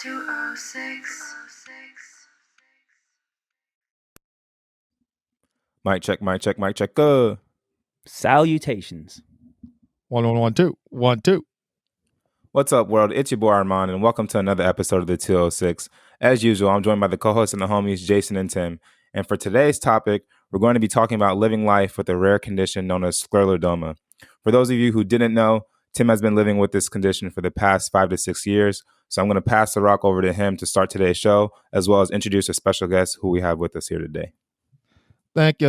206. Mic check, mic check, mic check. Salutations. 1 1 2 What's up, world? It's your boy Armand, and welcome to another episode of the 206. As usual, I'm joined by the co-hosts and the homies, Jason and Tim. And for today's topic, we're going to be talking about living life with a rare condition known as Scleroderma. For those of you who didn't know, Tim has been living with this condition for the past 5 to 6 years. So I'm going to pass the rock over to him to start today's show, as well as introduce a special guest who we have with us here today. Thank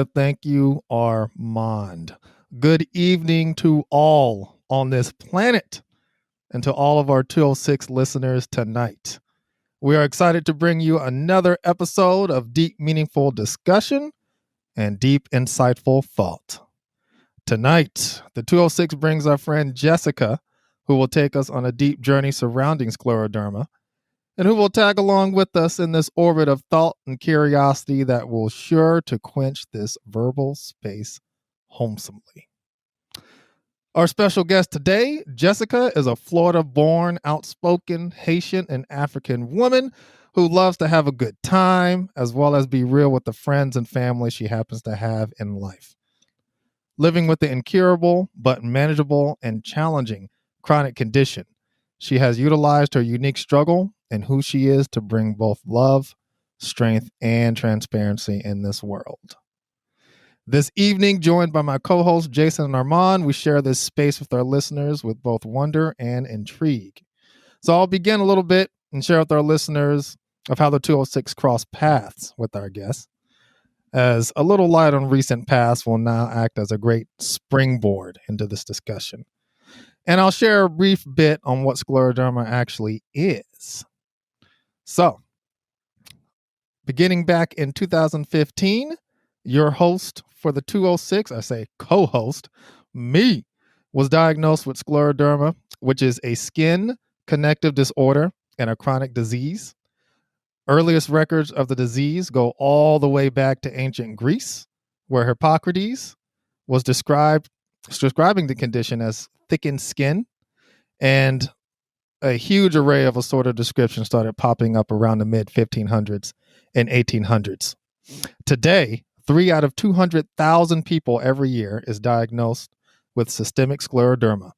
you, Armand. Good evening to all on this planet and to all of our 206 listeners tonight. We are excited to bring you another episode of deep, meaningful discussion and deep, insightful thought. Tonight, the 206 brings our friend Jessica, who will take us on a deep journey surrounding scleroderma, and who will tag along with us in this orbit of thought and curiosity that will sure to quench this verbal space wholesomely. Our special guest today, Jessica, is a Florida-born, outspoken Haitian and African woman who loves to have a good time, as well as be real with the friends and family she happens to have in life. Living with the incurable but manageable and challenging chronic condition, she has utilized her unique struggle and who she is to bring both love, strength, and transparency in this world. This evening, joined by my co-hosts Jason and Armand, we share this space with our listeners with both wonder and intrigue. So I'll begin a little bit and share with our listeners of how the 206 crossed paths with our guests, as a little light on recent past will now act as a great springboard into this discussion. And I'll share a brief bit on what scleroderma actually is. So, beginning back in 2015, your host for the 206, I say co-host, me, was diagnosed with scleroderma, which is a skin connective disorder and a chronic disease. Earliest records of the disease go all the way back to ancient Greece, where Hippocrates was describing the condition as thickened skin, and a huge array of assorted descriptions started popping up around the mid-1500s and 1800s. Today, 3 out of 200,000 people every year is diagnosed with systemic scleroderma,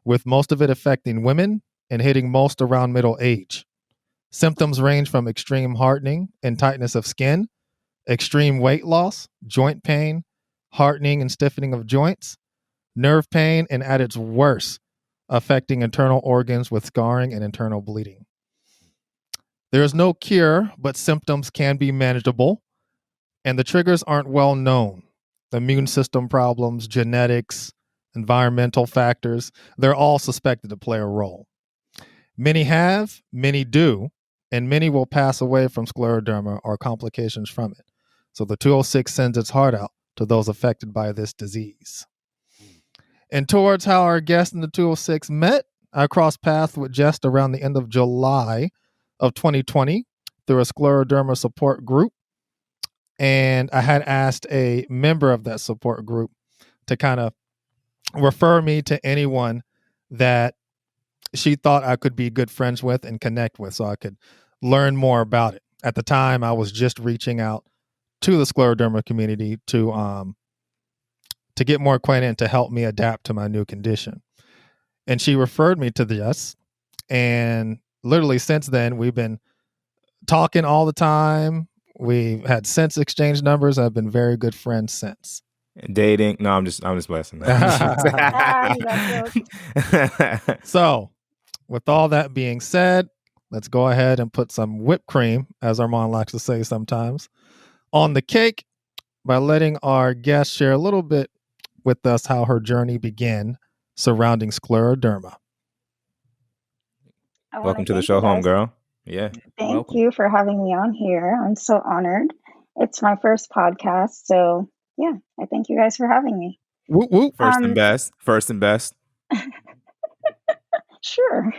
with most of it affecting women and hitting most around middle age. Symptoms range from extreme hardening and tightness of skin, extreme weight loss, joint pain, hardening and stiffening of joints, nerve pain, and at its worst, affecting internal organs with scarring and internal bleeding. There is no cure, but symptoms can be manageable, and the triggers aren't well known. Immune system problems, genetics, environmental factors, they're all suspected to play a role. Many have, many do, and many will pass away from scleroderma or complications from it. So the 206 sends its heart out to those affected by this disease. And towards how our guest in the 206 met, I crossed paths with Jess around the end of July of 2020 through a scleroderma support group. And I had asked a member of that support group to kind of refer me to anyone that she thought I could be good friends with and connect with so I could learn more about it. At the time, I was just reaching out to the scleroderma community to get more acquainted and to help me adapt to my new condition. And she referred me to Jess. And literally since then, we've been talking all the time. We've had since exchanged numbers. I've been very good friends since. Dating? No, I'm just blessing. So, with all that being said, let's go ahead and put some whipped cream, as Armand likes to say sometimes, on the cake by letting our guest share a little bit with us how her journey began surrounding scleroderma. Welcome to the show, homegirl. Yeah. Thank you for having me on here. I'm so honored. It's my first podcast, so yeah, I thank you guys for having me. Whoop, whoop. First and best. Sure.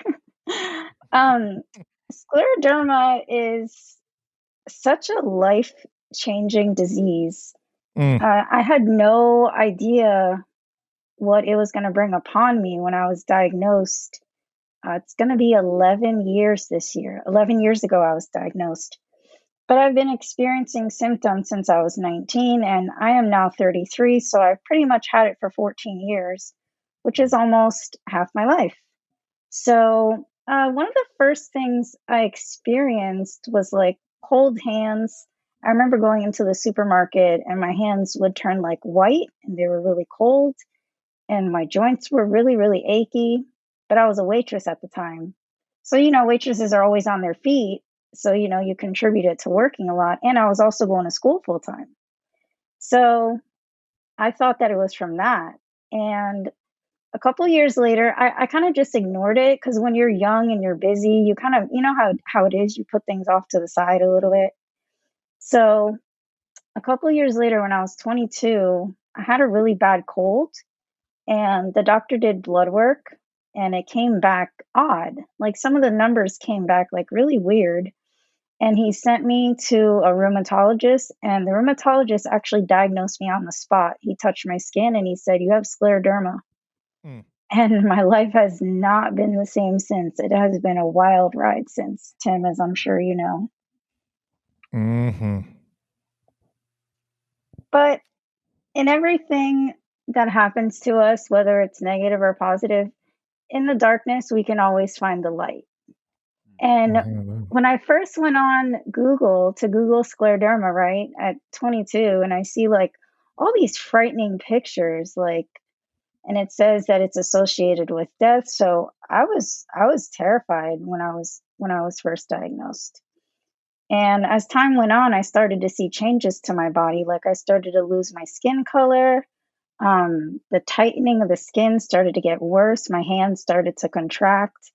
Scleroderma is such a life-changing disease. I had no idea what it was going to bring upon me when I was diagnosed. It's going to be 11 years this year. 11 years ago, I was diagnosed. But I've been experiencing symptoms since I was 19, and I am now 33, so I've pretty much had it for 14 years, which is almost half my life. So, one of the first things I experienced was like cold hands. I remember going into the supermarket and my hands would turn like white and they were really cold, and my joints were really, really achy. But I was a waitress at the time. So, waitresses are always on their feet. So, you contributed to working a lot. And I was also going to school full time. So I thought that it was from that. And a couple years later, I kind of just ignored it because when you're young and you're busy, you kind of, how it is, you put things off to the side a little bit. So a couple years later, when I was 22, I had a really bad cold and the doctor did blood work and it came back odd. Like some of the numbers came back like really weird. And he sent me to a rheumatologist, and the rheumatologist actually diagnosed me on the spot. He touched my skin and he said, "You have scleroderma." And my life has not been the same since. It has been a wild ride since, Tim, as I'm sure you know. Mm-hmm. But in everything that happens to us, whether it's negative or positive, in the darkness, we can always find the light. And when I first went on Google to Google scleroderma, right, at 22, and I see like all these frightening pictures, like, and it says that it's associated with death. So I was terrified when I was first diagnosed. And as time went on, I started to see changes to my body. Like I started to lose my skin color. The tightening of the skin started to get worse. My hands started to contract.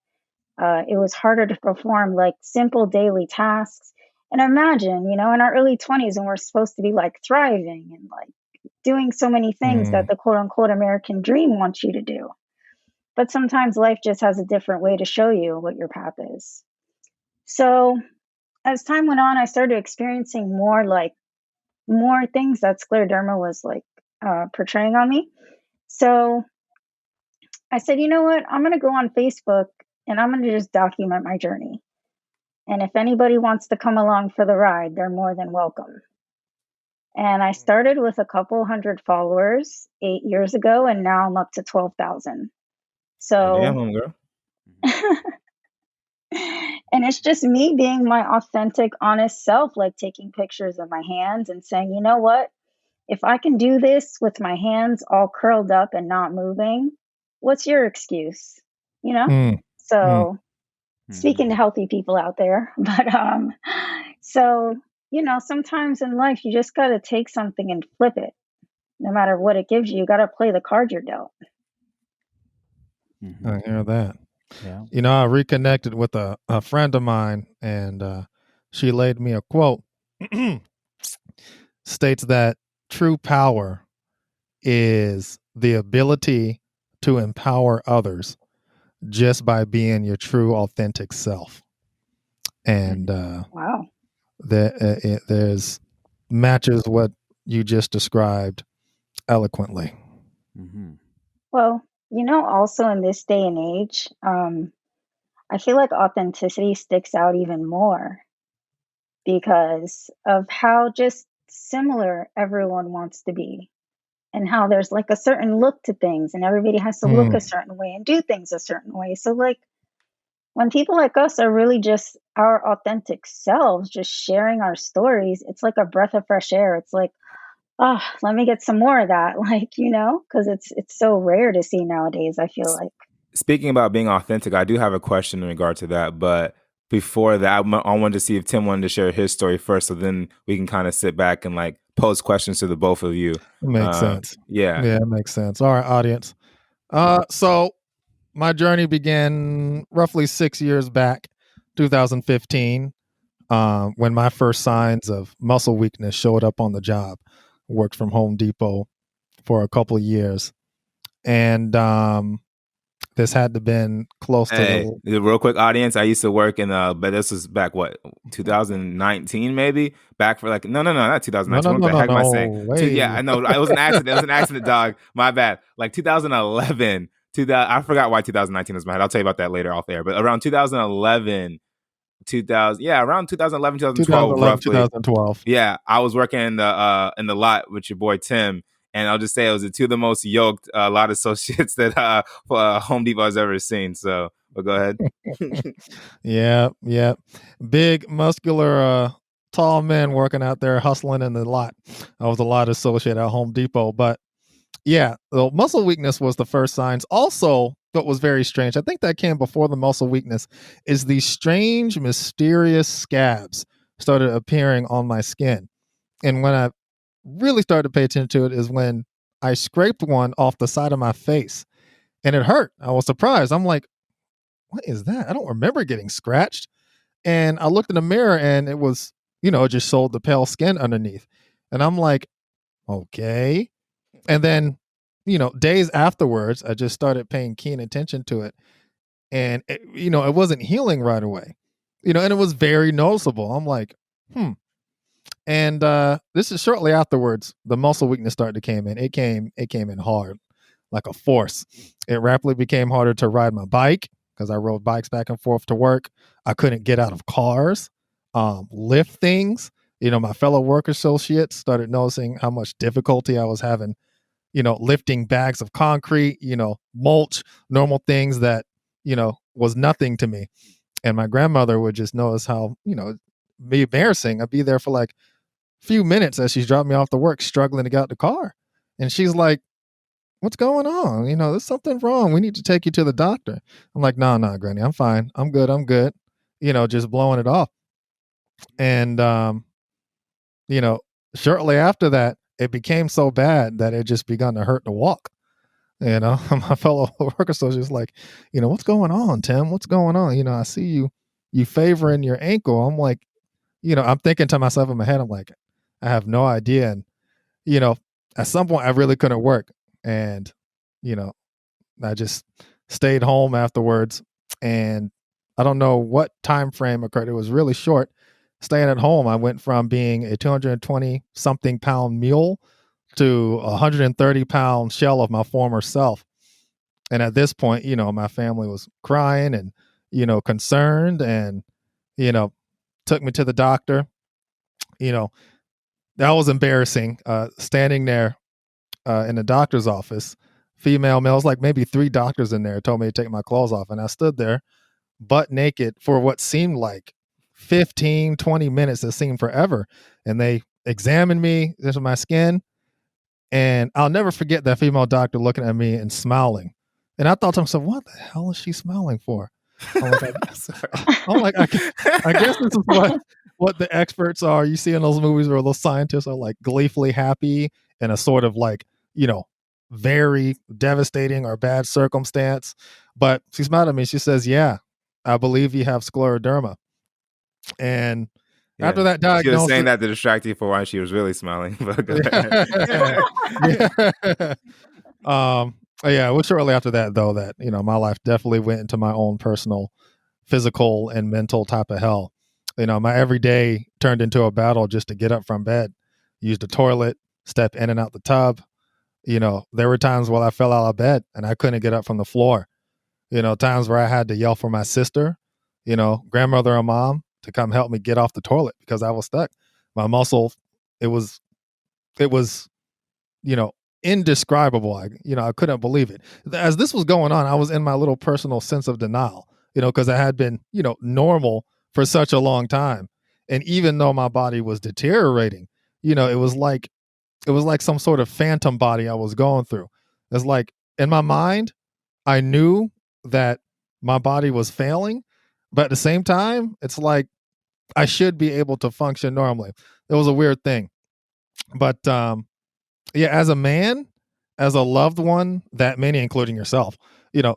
It was harder to perform like simple daily tasks. And imagine, in our early 20s, and we're supposed to be like thriving and like doing so many things that the quote unquote American dream wants you to do. But sometimes life just has a different way to show you what your path is. So as time went on, I started experiencing more things that scleroderma was like portraying on me. So I said, you know what? I'm going to go on Facebook and I'm going to just document my journey. And if anybody wants to come along for the ride, they're more than welcome. And I started with a couple hundred followers 8 years ago, and now I'm up to 12,000. So, Damn, girl. and it's just me being my authentic, honest self, like taking pictures of my hands and saying, you know what? If I can do this with my hands all curled up and not moving, what's your excuse? So speaking to healthy people out there, but so sometimes in life you just got to take something and flip it. No matter what it gives you, you got to play the card you're dealt. I hear that. Yeah. I reconnected with a friend of mine, and she laid me a quote. States that true power is the ability to empower others just by being your true, authentic self. And Wow. there's matches what you just described eloquently. Well, also in this day and age, I feel like authenticity sticks out even more because of how just similar everyone wants to be and how there's like a certain look to things and everybody has to look a certain way and do things a certain way. So like when people like us are really just our authentic selves, just sharing our stories, it's like a breath of fresh air. It's like, oh, let me get some more of that. Like, because it's so rare to see nowadays, I feel like. Speaking about being authentic, I do have a question in regard to that. But before that, I wanted to see if Tim wanted to share his story first. So then we can kind of sit back and like pose questions to the both of you. Makes sense. Yeah. Yeah, it makes sense. All right, audience. So my journey began roughly 6 years back, 2015, when my first signs of muscle weakness showed up on the job. Worked from Home Depot for a couple of years. And this had to been close to the real quick audience. I used to work in but this was back 2019 maybe, back for like no not 2019. What the heck am I saying? Yeah, I know it was an accident. It was an accident, dog. My bad. Like 2011 I forgot why 2019 was my head. I'll tell you about that later off air. But around 2011, around 2011, 2012, 2011, roughly. 2012. Yeah, I was working in the lot with your boy Tim, and I'll just say it was the two of the most yoked lot associates that Home Depot has ever seen. So, but go ahead. Yeah. Big, muscular, tall men working out there hustling in the lot. I was a lot associate at Home Depot. But yeah, the muscle weakness was the first signs. Also, what was very strange, I think that came before the muscle weakness, is these strange, mysterious scabs started appearing on my skin. And when I really started to pay attention to it is when I scraped one off the side of my face and it hurt. I was surprised. I'm like, what is that? I don't remember getting scratched. And I looked in the mirror and it was, it just showed the pale skin underneath. And I'm like, okay. And then, days afterwards, I just started paying keen attention to it. And, it wasn't healing right away, and it was very noticeable. I'm like, And this is shortly afterwards, the muscle weakness started to came in. It came in hard, like a force. It rapidly became harder to ride my bike because I rode bikes back and forth to work. I couldn't get out of cars, lift things. My fellow work associates started noticing how much difficulty I was having, lifting bags of concrete, mulch, normal things that, was nothing to me. And my grandmother would just notice how, be embarrassing. I'd be there for like few minutes as she's dropping me off to work, struggling to get out the car. And she's like, what's going on? There's something wrong. We need to take you to the doctor. I'm like, no, Granny, I'm fine. I'm good. Just blowing it off. And, shortly after that, it became so bad that it just begun to hurt to walk. My fellow work associates like, what's going on, Tim? What's going on? I see you favoring your ankle. I'm like, I'm thinking to myself in my head, I'm like, I have no idea. And, at some point I really couldn't work. And, I just stayed home afterwards. And I don't know what time frame occurred. It was really short. Staying at home, I went from being a 220 something pound mule to a 130-pound shell of my former self. And at this point, my family was crying and, concerned and, took me to the doctor. That was embarrassing. Standing there in the doctor's office, female, males, like maybe 3 doctors in there told me to take my clothes off. And I stood there butt naked for what seemed like 15, 20 minutes. That seemed forever. And they examined me, this was my skin. And I'll never forget that female doctor looking at me and smiling. And I thought to myself, what the hell is she smiling for? I'm like, I guess this is what the experts are. You see in those movies where those scientists are like gleefully happy in a sort of like, very devastating or bad circumstance. But she smiled at me. She says, yeah, I believe you have scleroderma. And after that diagnosis, she was saying that to distract you for why she was really smiling. Yeah, it was shortly after that, though, that, my life definitely went into my own personal physical and mental type of hell. My everyday turned into a battle just to get up from bed, use the toilet, step in and out the tub. There were times where I fell out of bed and I couldn't get up from the floor. Times where I had to yell for my sister, grandmother or mom to come help me get off the toilet because I was stuck. My muscle, it was, indescribable. I couldn't believe it. As this was going on, I was in my little personal sense of denial, because I had been, normal for such a long time. And even though my body was deteriorating, it was like some sort of phantom body I was going through. It's like in my mind, I knew that my body was failing, but at the same time, it's like I should be able to function normally. It was a weird thing. But yeah, as a man, as a loved one, that many, including yourself,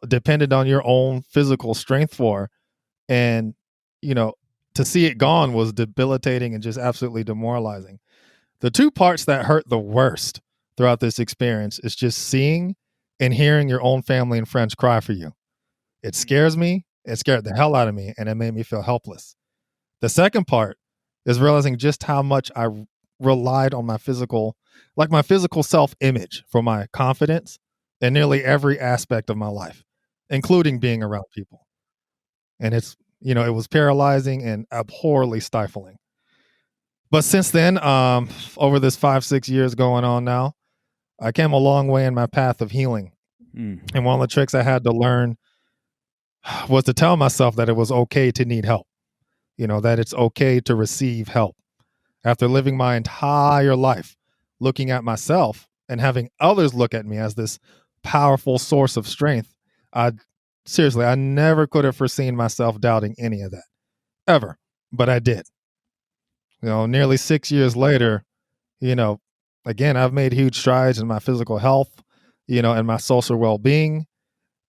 depended on your own physical strength for, and, to see it gone was debilitating and just absolutely demoralizing. The 2 parts that hurt the worst throughout this experience is just seeing and hearing your own family and friends cry for you. It scares me. It scared the hell out of me, and it made me feel helpless. The second part is realizing just how much I relied on my physical self-image for my confidence, in nearly every aspect of my life, including being around people. And it's, it was paralyzing and abhorrently stifling. But since then, over this 5-6 years going on now, I came a long way in my path of healing. And one of the tricks I had to learn was to tell myself that it was okay to need help, that it's okay to receive help. After living my entire life looking at myself and having others look at me as this powerful source of strength, I never could have foreseen myself doubting any of that, ever. But I did. Nearly 6 years later, again, I've made huge strides in my physical health, and my social well-being.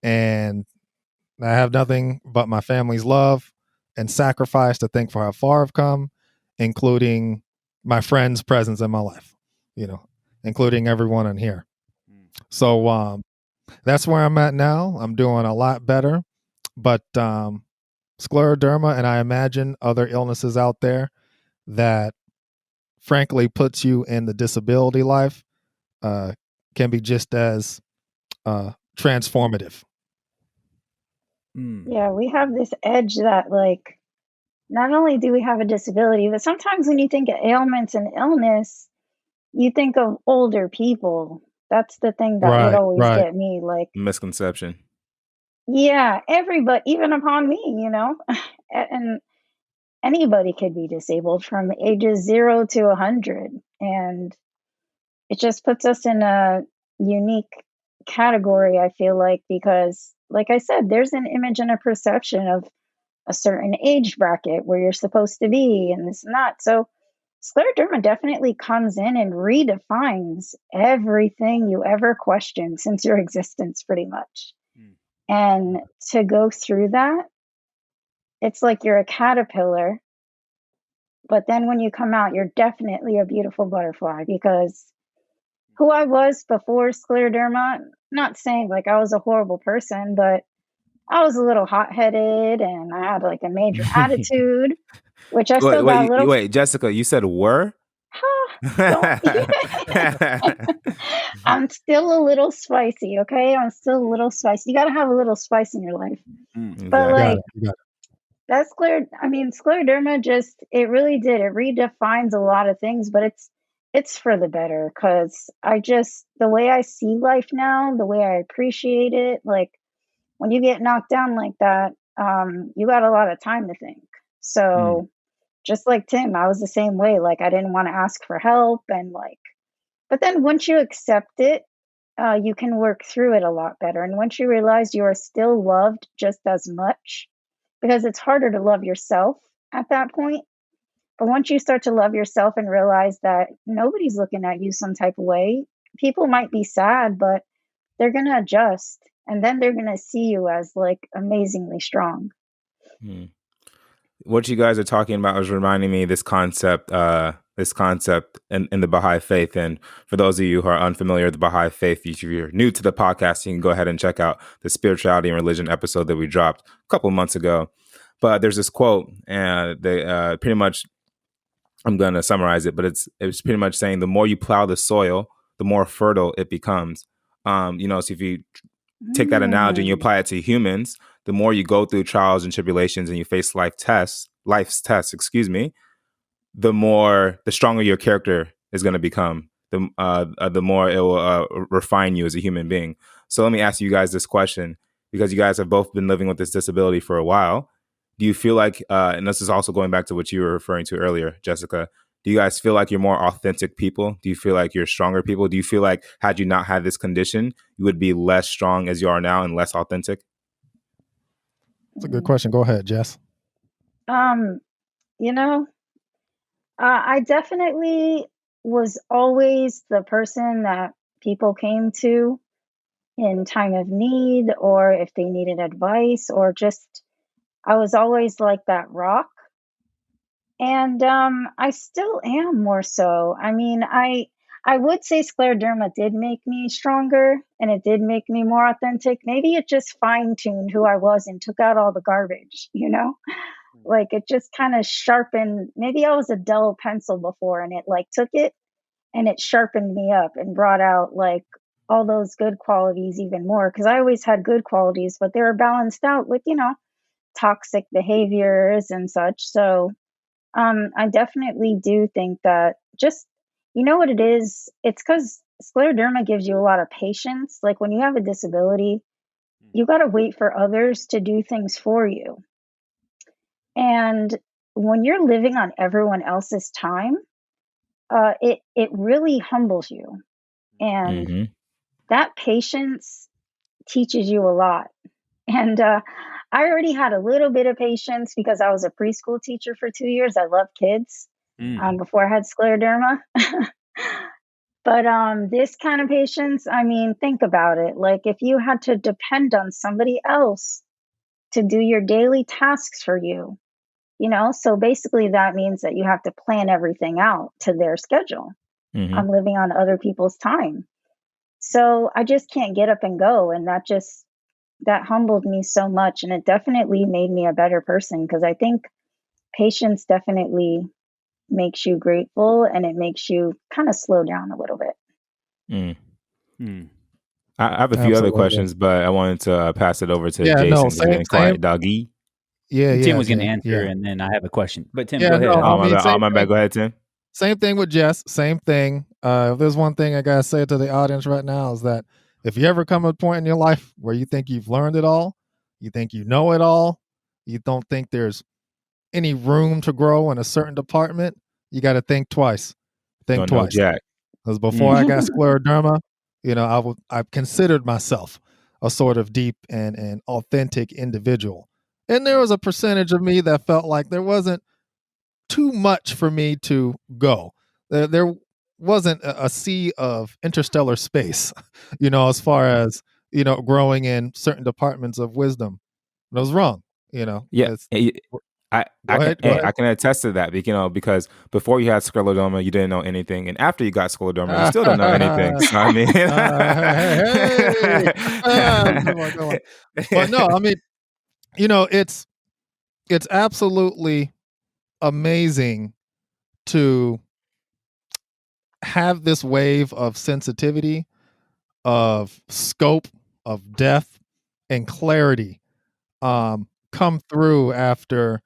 And I have nothing but my family's love and sacrifice to thank for how far I've come, including my friends' presence in my life, including everyone in here. So that's where I'm at now. I'm doing a lot better. But scleroderma, and I imagine other illnesses out there that frankly puts you in the disability life, can be just as transformative. Yeah, we have this edge that, like, not only do we have a disability, but sometimes when you think of ailments and illness, you think of older people. That's the thing that would always get me. Like, misconception. Yeah, everybody, even upon me, and anybody could be disabled from ages 0 to 100. And it just puts us in a unique category, I feel like, because, like I said, there's an image and a perception of a certain age bracket where you're supposed to be and this and that. So scleroderma definitely comes in and redefines everything you ever questioned since your existence, pretty much. And to go through that, it's like you're a caterpillar, but then when you come out, you're definitely a beautiful butterfly. Because who I was before scleroderma, not saying like I was a horrible person, but I was a little hot-headed and I had like a major attitude, which I still got a little. Wait, Jessica, you said were? I'm still a little spicy, okay? I'm still a little spicy. You got to have a little spice in your life. But like that scleroderma it really did. It redefines a lot of things, but it's for the better, because the way I see life now, the way I appreciate it, like when you get knocked down like that, you got a lot of time to think. So just like Tim, I was the same way. Like I didn't want to ask for help, but then once you accept it, you can work through it a lot better. And once you realize you are still loved just as much, because it's harder to love yourself at that point. But once you start to love yourself and realize that nobody's looking at you some type of way, people might be sad, but they're going to adjust. And then they're going to see you as like amazingly strong. What you guys are talking about is reminding me of this concept in the Baha'i faith. And for those of you who are unfamiliar with the Baha'i faith, if you're new to the podcast, you can go ahead and check out the spirituality and religion episode that we dropped a couple of months ago. But there's this quote, and they pretty much, I'm going to summarize it, but it's pretty much saying the more you plow the soil, the more fertile it becomes. So if you take that analogy and you apply it to humans, the more you go through trials and tribulations and you face life's tests, the stronger your character is going to become. The more it will refine you as a human being. So let me ask you guys this question, because you guys have both been living with this disability for a while. Do you feel like, and this is also going back to what you were referring to earlier, Jessica, do you guys feel like you're more authentic people? Do you feel like you're stronger people? Do you feel like had you not had this condition, you would be less strong as you are now and less authentic? That's a good question. Go ahead, Jess. I definitely was always the person that people came to in time of need, or if they needed advice, or just, I was always like that rock. And I still am more so. I mean, I would say scleroderma did make me stronger and it did make me more authentic. Maybe it just fine-tuned who I was and took out all the garbage, Like it just kind of sharpened. Maybe I was a dull pencil before and it like took it and it sharpened me up and brought out like all those good qualities even more, because I always had good qualities, but they were balanced out with, toxic behaviors and such. So I definitely do think that just, you know what it is? It's because scleroderma gives you a lot of patience. Like when you have a disability, you got to wait for others to do things for you. And when you're living on everyone else's time, it really humbles you. And Mm-hmm. that patience teaches you a lot. And I already had a little bit of patience because I was a preschool teacher for 2 years. I love kids before I had scleroderma. But this kind of patience, I mean, think about it. Like if you had to depend on somebody else to do your daily tasks for you, so basically that means that you have to plan everything out to their schedule. Mm-hmm. I'm living on other people's time. So I just can't get up and go. And that humbled me so much. And it definitely made me a better person, because I think patience definitely makes you grateful, and it makes you kind of slow down a little bit. I have a few other questions, but I wanted to pass it over to Jason. No, You've been quiet, doggy. Tim was going to answer, and then I have a question. But Tim, go ahead. No, my bad. Go ahead, Tim. Same thing with Jess. Same thing. If there's one thing I gotta say to the audience right now, is that if you ever come to a point in your life where you think you've learned it all, you think you know it all, you don't think there's any room to grow in a certain department, you got to think twice. Think twice. Jack. Because before I got scleroderma, I considered myself a sort of deep and authentic individual, and there was a percentage of me that felt like there wasn't too much for me to go. There wasn't a sea of interstellar space, as far as, growing in certain departments of wisdom. And I was wrong, Yeah. I can attest to that, because before you had scleroderma, you didn't know anything, and after you got scleroderma, you still don't know anything. So I mean, but no, I mean, it's absolutely amazing to have this wave of sensitivity, of scope, of depth, and clarity come through after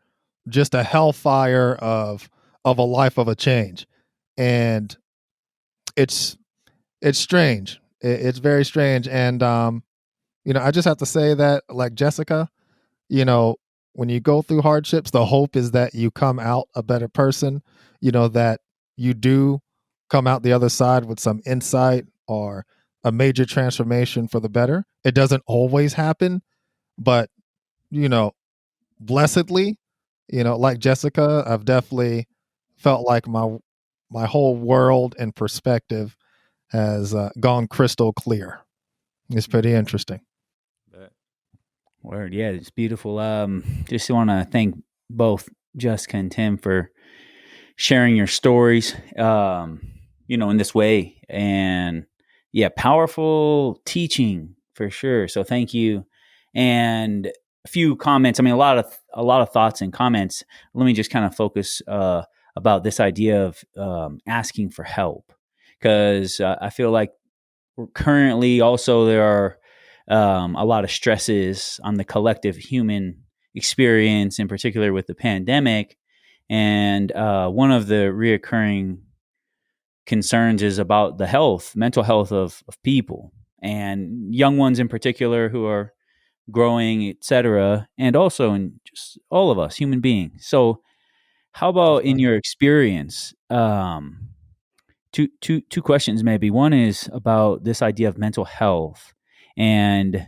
just a hellfire of a life of a change. And it's strange. It's very strange. And I just have to say that, like Jessica, when you go through hardships, the hope is that you come out a better person, that you do come out the other side with some insight or a major transformation for the better. It doesn't always happen, but, blessedly, like Jessica, I've definitely felt like my whole world and perspective has gone crystal clear. It's pretty interesting. Word, yeah, it's beautiful. Just want to thank both Jessica and Tim for sharing your stories, in this way, and powerful teaching for sure. So thank you. And a few comments. I mean, a lot of thoughts and comments. Let me just kind of focus about this idea of asking for help, because I feel like currently also there are a lot of stresses on the collective human experience, in particular with the pandemic. And one of the reoccurring concerns is about the mental health of people, and young ones in particular who are growing, etc., and also in just all of us human beings. So how about in your experience, two questions maybe. One is about this idea of mental health, and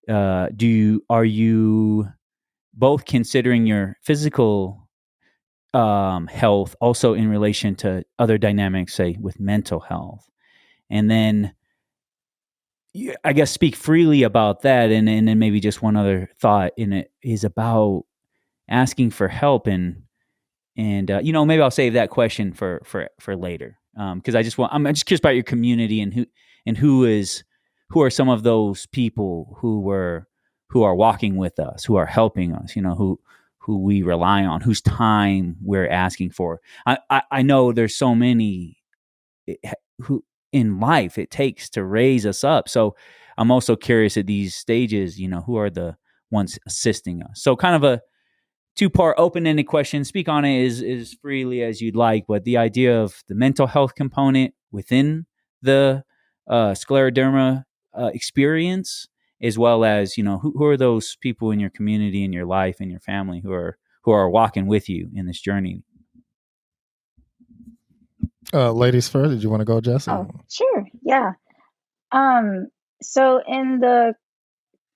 are you both considering your physical health also in relation to other dynamics, say with mental health? And then I guess speak freely about that, and then maybe just one other thought in it is about asking for help, and maybe I'll save that question for later, because I'm just curious about your community and who are some of those people who are walking with us, who are helping us, who we rely on, whose time we're asking for. I know there's so many who in life it takes to raise us up. So I'm also curious at these stages, who are the ones assisting us? So kind of a two-part open-ended question. Speak on it as freely as you'd like, but the idea of the mental health component within the scleroderma experience, as well as who are those people in your community, in your life, in your family who are walking with you in this journey. Ladies first. Did you want to go, Jess? Oh, sure. Yeah. So in the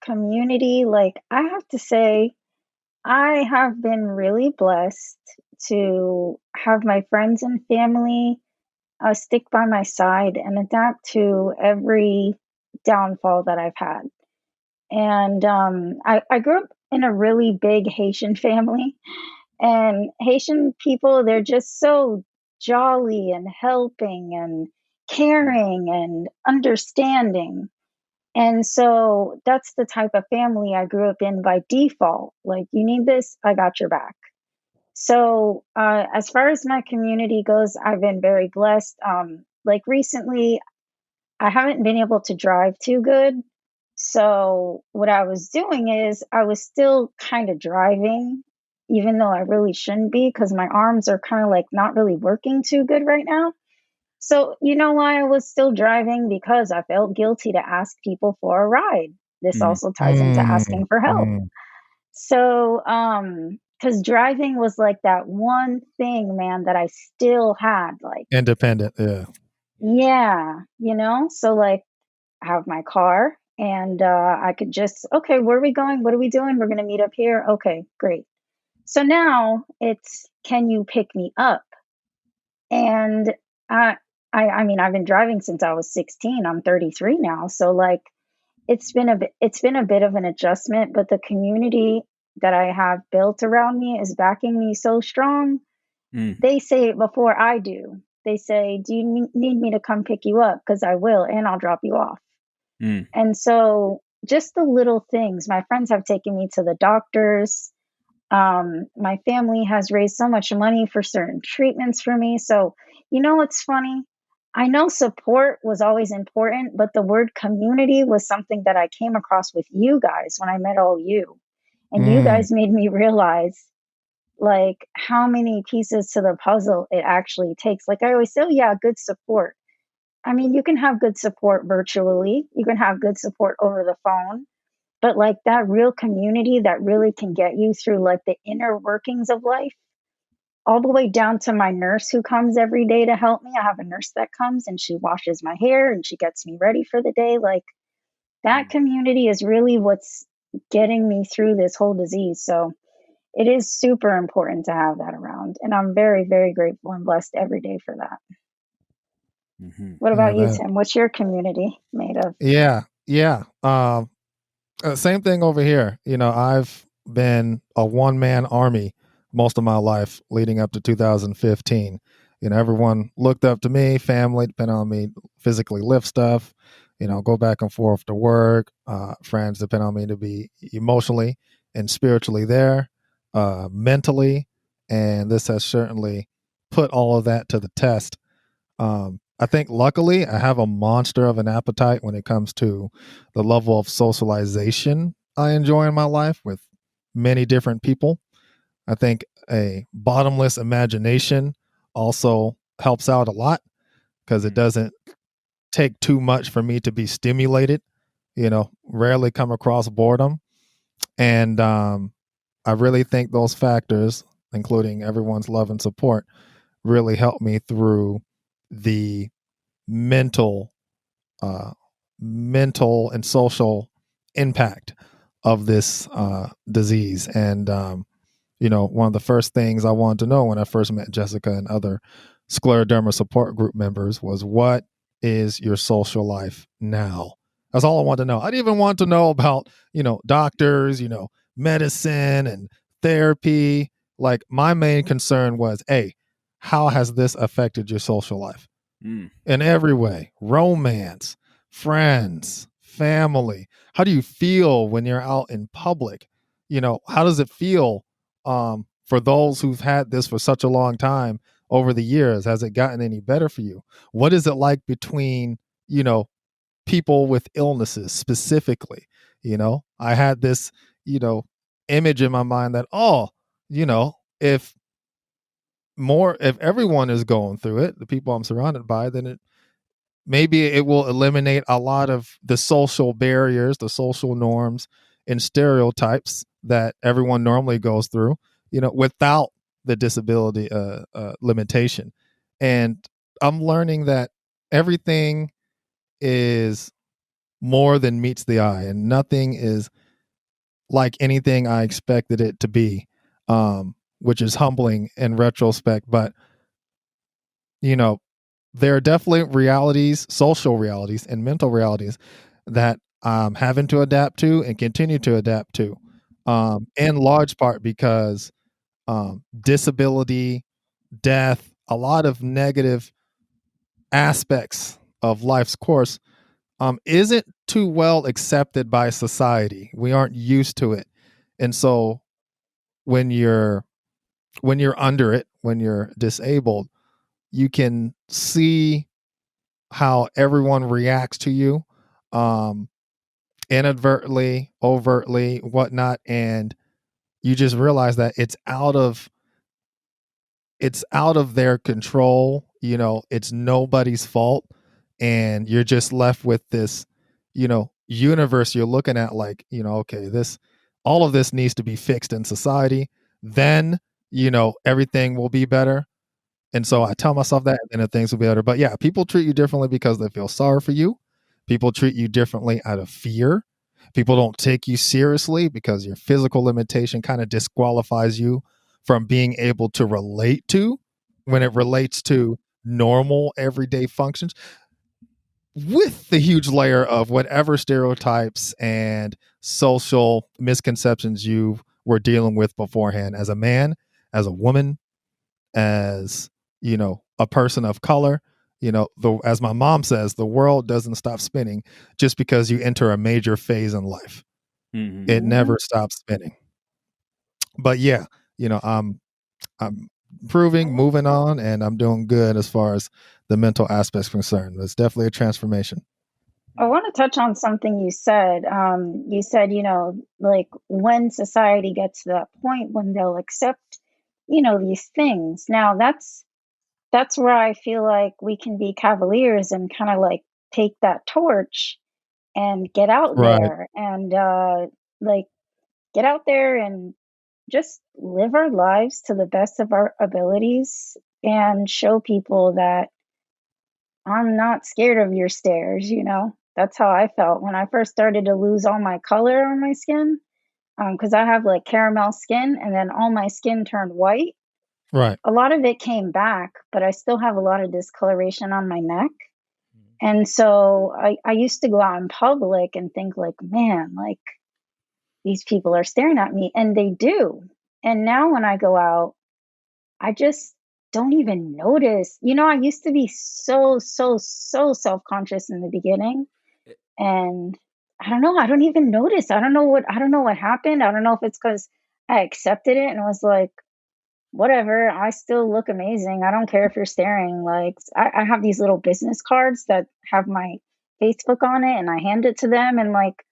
community, like, I have to say, I have been really blessed to have my friends and family stick by my side and adapt to every downfall that I've had. And I grew up in a really big Haitian family, and Haitian people, they're just so jolly and helping and caring and understanding. And so that's the type of family I grew up in by default. Like, you need this, I got your back. So, as far as my community goes, I've been very blessed. Like, recently, I haven't been able to drive too good. So, what I was doing is I was still kind of driving, even though I really shouldn't be, because my arms are kind of like not really working too good right now. So, you know why I was still driving? Because I felt guilty to ask people for a ride. This also ties into asking for help. So, because driving was like that one thing, man, that I still had. Like, independent. yeah, so like, I have my car and I could just, okay, where are we going? What are we doing? We're going to meet up here. Okay, great. So now it's, can you pick me up? And I mean, I've been driving since I was 16. I'm 33 now. So like, it's been a bit of an adjustment, but the community that I have built around me is backing me so strong. They say it before I do. They say, do you need me to come pick you up? Because I will, and I'll drop you off. And so just the little things. My friends have taken me to the doctors. My family has raised so much money for certain treatments for me. So, what's funny? I know support was always important, but the word community was something that I came across with you guys when I met all you. And you guys made me realize, like, how many pieces to the puzzle it actually takes. Like, I always say, oh, yeah, good support. I mean, you can have good support virtually, you can have good support over the phone, but like that real community that really can get you through like the inner workings of life, all the way down to my nurse who comes every day to help me. I have a nurse that comes and she washes my hair and she gets me ready for the day. Like, that community is really what's getting me through this whole disease. So it is super important to have that around. And I'm very, very grateful and blessed every day for that. What about you, Tim? What's your community made of? Yeah. Same thing over here. I've been a one-man army most of my life leading up to 2015. Everyone looked up to me, family depend on me, physically lift stuff, go back and forth to work. Friends depend on me to be emotionally and spiritually there, mentally. And this has certainly put all of that to the test. I think luckily I have a monster of an appetite when it comes to the level of socialization I enjoy in my life with many different people. I think a bottomless imagination also helps out a lot because it doesn't take too much for me to be stimulated, rarely come across boredom. And I really think those factors, including everyone's love and support, really helped me through the mental and social impact of this disease. And one of the first things I wanted to know when I first met Jessica and other scleroderma support group members was, what is your social life now? That's all I wanted to know. I didn't even want to know about doctors, medicine and therapy. Like, my main concern was, hey, how has this affected your social life? In every way: romance, friends, family. How do you feel when you're out in public? How does it feel for those who've had this for such a long time? over the years? Has it gotten any better for you? What is it like between, people with illnesses specifically? I had this, image in my mind that, if if everyone is going through it, the people I'm surrounded by, then maybe it will eliminate a lot of the social barriers, the social norms and stereotypes that everyone normally goes through, without the disability limitation. And I'm learning that everything is more than meets the eye, and nothing is like anything I expected it to be, which is humbling in retrospect. But, there are definitely realities, social realities, and mental realities that I'm having to adapt to and continue to adapt to, in large part because disability, death, a lot of negative aspects of life's course isn't too well accepted by society. We aren't used to it. And so when you're under it, when you're disabled, you can see how everyone reacts to you, inadvertently, overtly, whatnot, and you just realize that it's out of their control. It's nobody's fault, and you're just left with this, universe you're looking at like, okay, all of this needs to be fixed in society. Then, everything will be better. And so I tell myself that, and then things will be better. But yeah, people treat you differently because they feel sorry for you. People treat you differently out of fear. People don't take you seriously because your physical limitation kind of disqualifies you from being able to relate to when it relates to normal everyday functions, with the huge layer of whatever stereotypes and social misconceptions you were dealing with beforehand as a man, as a woman, as a person of color. As my mom says, the world doesn't stop spinning just because you enter a major phase in life. Mm-hmm. It never stops spinning. But yeah, I'm improving, moving on, and I'm doing good as far as the mental aspect's concerned. It's definitely a transformation. I want to touch on something you said. You said, like when society gets to that point when they'll accept, these things. Now that's where I feel like we can be cavaliers and kind of like take that torch and get out Right. there and like get out there and just live our lives to the best of our abilities and show people that I'm not scared of your stares. That's how I felt when I first started to lose all my color on my skin, because I have like caramel skin and then all my skin turned white. Right. A lot of it came back, but I still have a lot of discoloration on my neck. And so I used to go out in public and think like, man, like these people are staring at me, and they do. And now when I go out, I just don't even notice. I used to be so, so, so self-conscious in the beginning. And I don't know, I don't even notice. I don't know what happened. I don't know if it's because I accepted it and was like, whatever, I still look amazing. I don't care if you're staring. Like I have these little business cards that have my Facebook on it, and I hand it to them, and like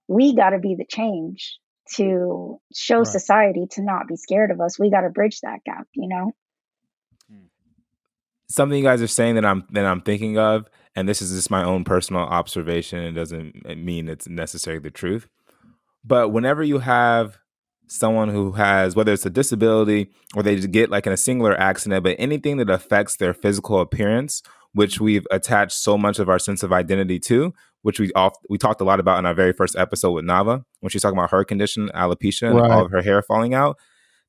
we got to be the change to show Right. society to not be scared of us. We got to bridge that gap, Something you guys are saying that I'm thinking of, and this is just my own personal observation. It doesn't mean it's necessarily the truth. But whenever you have someone who has, whether it's a disability or they just get like in a singular accident, but anything that affects their physical appearance, which we've attached so much of our sense of identity to, which we talked a lot about in our very first episode with Nava, when she's talking about her condition, alopecia, and all of her hair falling out,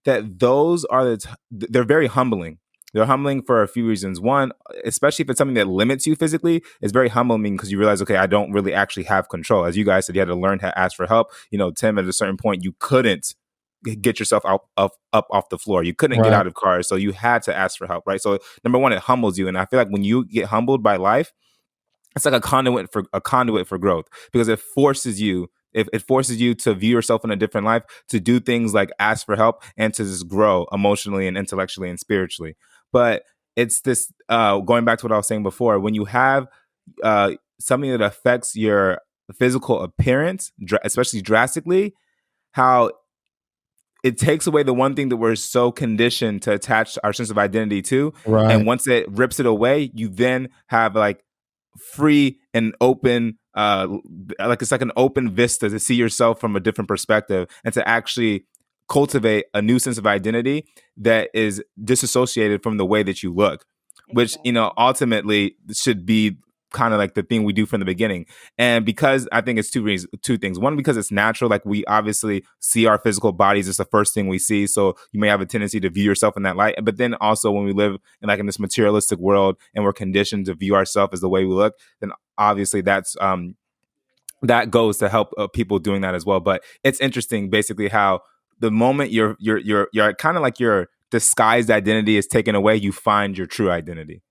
that those are they're very humbling. They're humbling for a few reasons. One, especially if it's something that limits you physically, it's very humbling because you realize, okay, I don't really actually have control. As you guys said, you had to learn to ask for help. Tim, at a certain point, you couldn't get yourself up off the floor. You couldn't get out of cars, so you had to ask for help, right? So number one, it humbles you, and I feel like when you get humbled by life, it's like a conduit for growth, because it forces you. It forces you to view yourself in a different life, to do things like ask for help, and to just grow emotionally and intellectually and spiritually. But it's this going back to what I was saying before, when you have something that affects your physical appearance, especially drastically, how it takes away the one thing that we're so conditioned to attach our sense of identity to. Right. And once it rips it away, you then have like free and open, like it's like an open vista to see yourself from a different perspective and to actually cultivate a new sense of identity that is disassociated from the way that you look, which, you know, ultimately should be kind of like the thing we do from the beginning. And because I think it's two things. One, because it's natural, like we obviously see our physical bodies as the first thing we see. So you may have a tendency to view yourself in that light. But then also when we live in this materialistic world and we're conditioned to view ourselves as the way we look, then obviously that's that goes to help people doing that as well. But it's interesting basically how the moment you're kind of like your disguised identity is taken away, you find your true identity.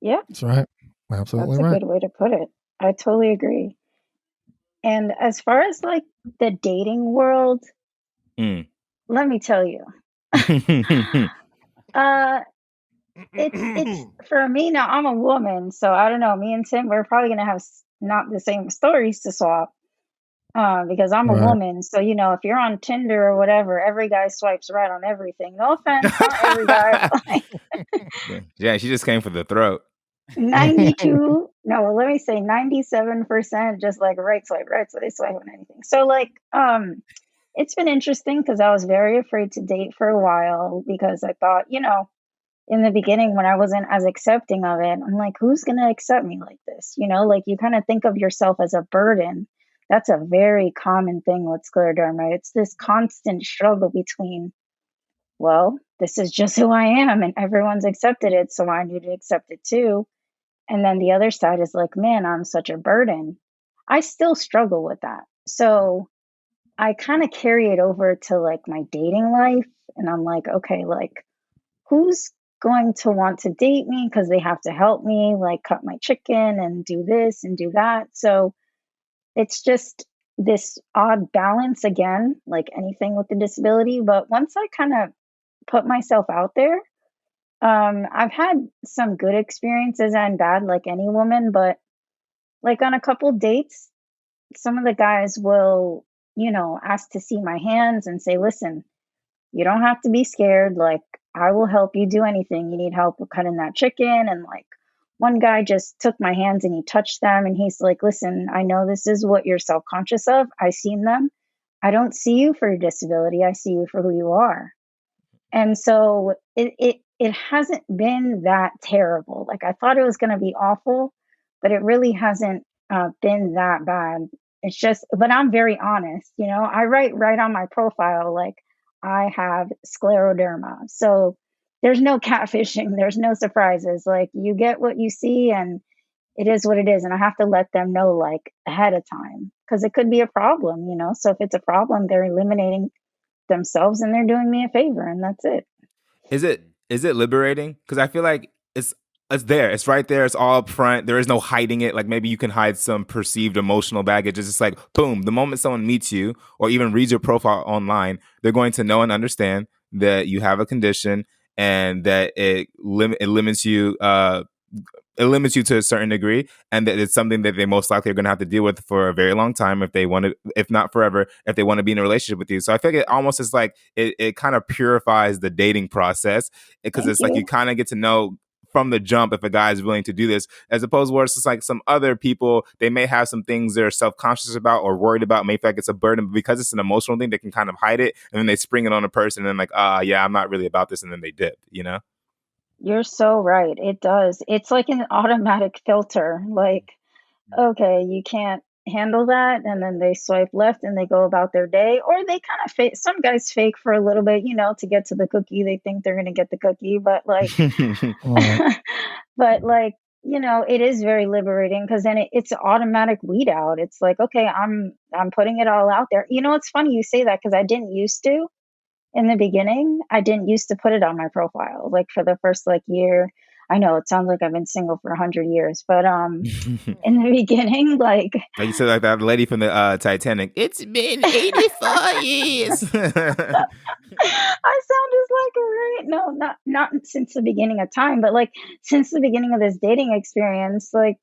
Yeah. That's right. Absolutely That's a right. good way to put it. I totally agree. And as far as like the dating world, let me tell you, it's for me now. I'm a woman, so I don't know. Me and Tim, we're probably gonna have not the same stories to swap because I'm a Right. woman. So you know, if you're on Tinder or whatever, every guy swipes right on everything. No offense, not every guy. Yeah, she just came for the throat. 92, no, let me say 97% just like right swipe, they swipe on anything. So like, it's been interesting because I was very afraid to date for a while because I thought, you know, in the beginning when I wasn't as accepting of it, I'm like, who's going to accept me like this? You know, like you kind of think of yourself as a burden. That's a very common thing with scleroderma. It's this constant struggle between, well, this is just who I am and everyone's accepted it, so I need to accept it too. And then the other side is like, man, I'm such a burden. I still struggle with that. So I kind of carry it over to like my dating life. And I'm like, okay, like who's going to want to date me because they have to help me like cut my chicken and do this and do that. So it's just this odd balance again, like anything with the disability. But once I kind of put myself out there, I've had some good experiences and bad, like any woman, but like on a couple dates, some of the guys will, you know, ask to see my hands and say, listen, you don't have to be scared. Like, I will help you do anything. You need help with cutting that chicken. And like, one guy just took my hands and he touched them. And he's like, listen, I know this is what you're self conscious of. I've seen them. I don't see you for your disability. I see you for who you are. And so it hasn't been that terrible. Like I thought it was going to be awful, but it really hasn't been that bad. It's just, but I'm very honest. You know, I write right on my profile like I have scleroderma. So there's no catfishing. There's no surprises. Like you get what you see, and it is what it is. And I have to let them know like ahead of time because it could be a problem. You know, so if it's a problem, they're eliminating themselves and they're doing me a favor, and that's it. Is it liberating? Because I feel like it's there. It's right there. It's all up front. There is no hiding it. Like maybe you can hide some perceived emotional baggage. It's just like, boom, the moment someone meets you or even reads your profile online, they're going to know and understand that you have a condition and that it limits you it limits you to a certain degree, and that it's something that they most likely are going to have to deal with for a very long time if they want to, if not forever, if they want to be in a relationship with you. So I feel like it almost is like it kind of purifies the dating process because it's like you kind of get to know from the jump if a guy is willing to do this, as opposed to where it's just like some other people, they may have some things they're self-conscious about or worried about, may feel like it's a burden, but because it's an emotional thing, they can kind of hide it, and then they spring it on a person and then like, yeah, I'm not really about this, and then they dip, you know? You're so right. It does. It's like an automatic filter. Like, okay, you can't handle that. And then they swipe left and they go about their day. Or they kind of fake, some guys fake for a little bit, you know, to get to the cookie. They think they're going to get the cookie. But like, but like, you know, it is very liberating because then it's an automatic weed out. It's like, okay, I'm putting it all out there. You know, it's funny you say that because I didn't used to. In the beginning, I didn't used to put it on my profile. Like for the first like year, I know it sounds like I've been single for 100 years, but in the beginning, like you said, like that lady from the Titanic. It's been 84 years. I sound just like her, right? No, not since the beginning of time, but like since the beginning of this dating experience, like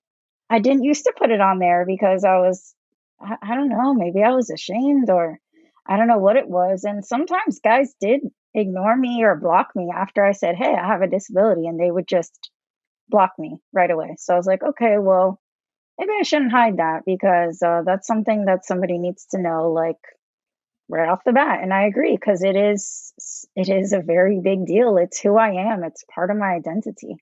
I didn't used to put it on there because I don't know, maybe I was ashamed or I don't know what it was. And sometimes guys did ignore me or block me after I said, "Hey, I have a disability," and they would just block me right away. So I was like, okay, well, maybe I shouldn't hide that because that's something that somebody needs to know, like right off the bat. And I agree because it is a very big deal. It's who I am. It's part of my identity.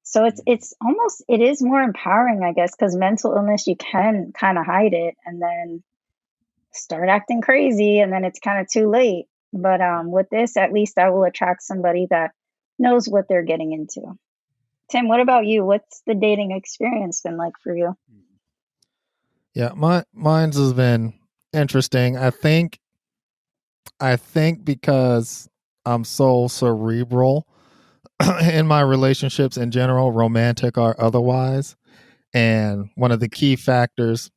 So it's almost it is more empowering, I guess, because mental illness you can kind of hide it and then start acting crazy, and then it's kind of too late. But with this, at least I will attract somebody that knows what they're getting into. Tim, what about you? What's the dating experience been like for you? Yeah, mine's has been interesting. I think because I'm so cerebral in my relationships in general, romantic or otherwise, and one of the key factors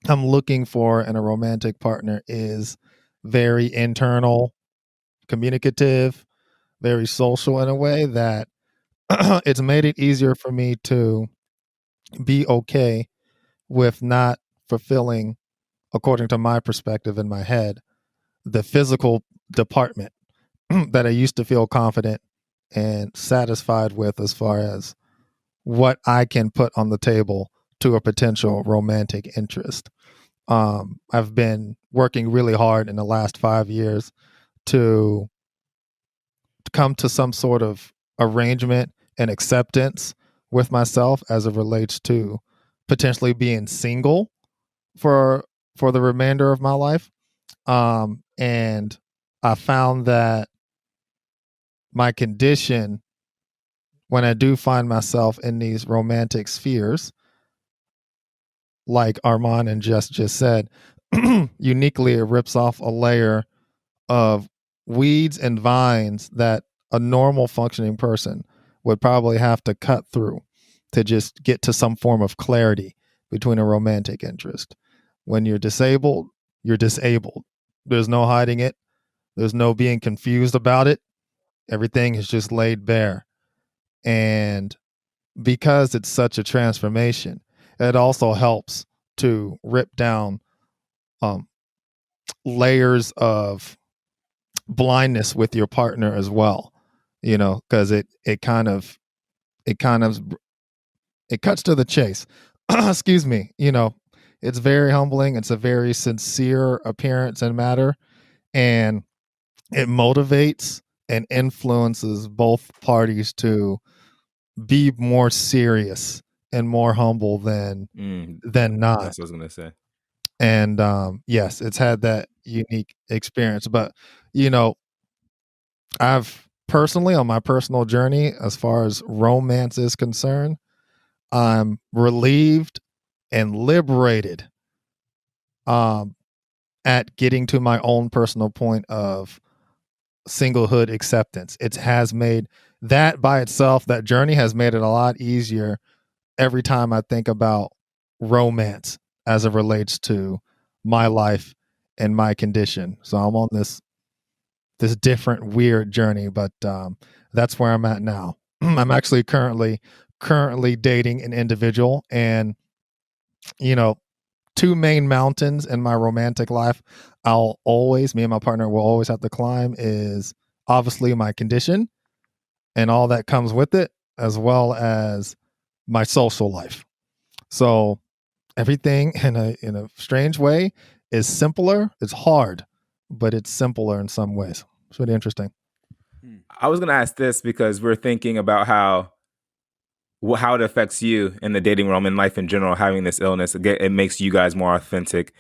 I'm looking for in a romantic partner is very internal, communicative, very social in a way that it's made it easier for me to be okay with not fulfilling, according to my perspective in my head, the physical department that I used to feel confident and satisfied with as far as what I can put on the table to a potential romantic interest. I've been working really hard in the last 5 years to come to some sort of arrangement and acceptance with myself as it relates to potentially being single for the remainder of my life. And I found that my condition, when I do find myself in these romantic spheres, like Armand and Jess just said, uniquely it rips off a layer of weeds and vines that a normal functioning person would probably have to cut through to just get to some form of clarity between a romantic interest. When you're disabled, you're disabled. There's no hiding it. There's no being confused about it. Everything is just laid bare. And because it's such a transformation, it also helps to rip down um, layers of blindness with your partner as well, because it cuts to the chase. Excuse me. It's very humbling. It's a very sincere appearance and matter, and it motivates and influences both parties to be more serious and more humble than not. That's what I was gonna say. And yes, it's had that unique experience. But I've personally, on my personal journey, as far as romance is concerned, I'm relieved and liberated at getting to my own personal point of singlehood acceptance. It has made that by itself, that journey has made it a lot easier every time I think about romance as it relates to my life and my condition. So I'm on this different weird journey, but that's where I'm at now. I'm actually currently dating an individual, and two main mountains in my romantic life me and my partner will always have to climb is obviously my condition and all that comes with it, as well as my social life. So everything in a strange way is simpler. It's hard, but it's simpler in some ways. It's really interesting. I was going to ask this because we're thinking about how it affects you in the dating realm and life in general, having this illness. It makes you guys more authentic.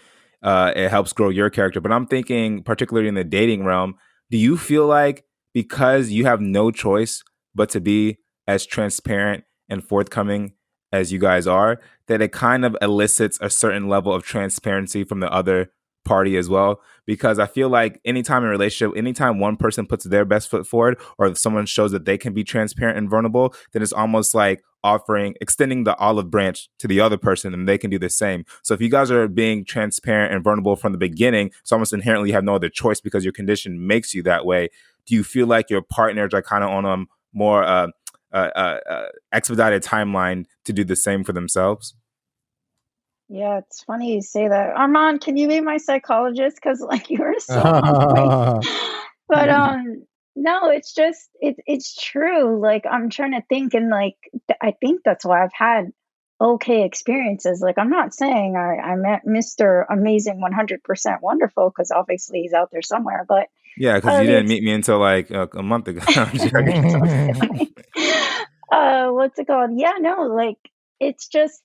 It helps grow your character. But I'm thinking, particularly in the dating realm, do you feel like because you have no choice but to be as transparent and forthcoming as you guys are, that it kind of elicits a certain level of transparency from the other party as well, because I feel like anytime in a relationship, anytime one person puts their best foot forward or if someone shows that they can be transparent and vulnerable, then it's almost like extending the olive branch to the other person and they can do the same. So if you guys are being transparent and vulnerable from the beginning, it's almost inherently you have no other choice because your condition makes you that way. Do you feel like your partners are kind of on a more expedited timeline to do the same for themselves? Yeah, it's funny you say that. Armand, can you be my psychologist? Because like you were so on point. But no, it's just it's true. Like I'm trying to think, and like I think that's why I've had okay experiences. Like I'm not saying I met Mr. Amazing 100% wonderful, because obviously he's out there somewhere. But Yeah, because you didn't the meet me until like a month ago. I'm joking. what's it called? Yeah, no, like it's just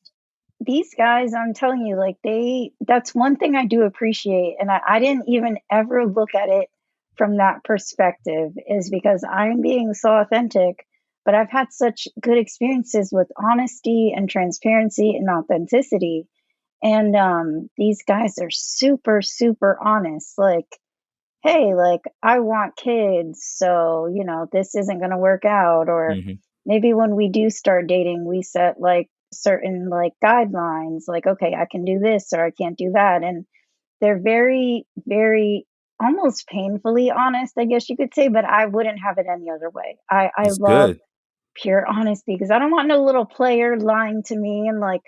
these guys, I'm telling you, like that's one thing I do appreciate. And I didn't even ever look at it from that perspective, is because I'm being so authentic, but I've had such good experiences with honesty and transparency and authenticity. And these guys are super, super honest. Like, hey, like I want kids, so this isn't going to work out. Or Mhm. maybe when we do start dating, we set like certain like guidelines, like, okay, I can do this or I can't do that. And they're very, very almost painfully honest, I guess you could say, but I wouldn't have it any other way. I It's love good. pure honesty, because I don't want no little player lying to me and like,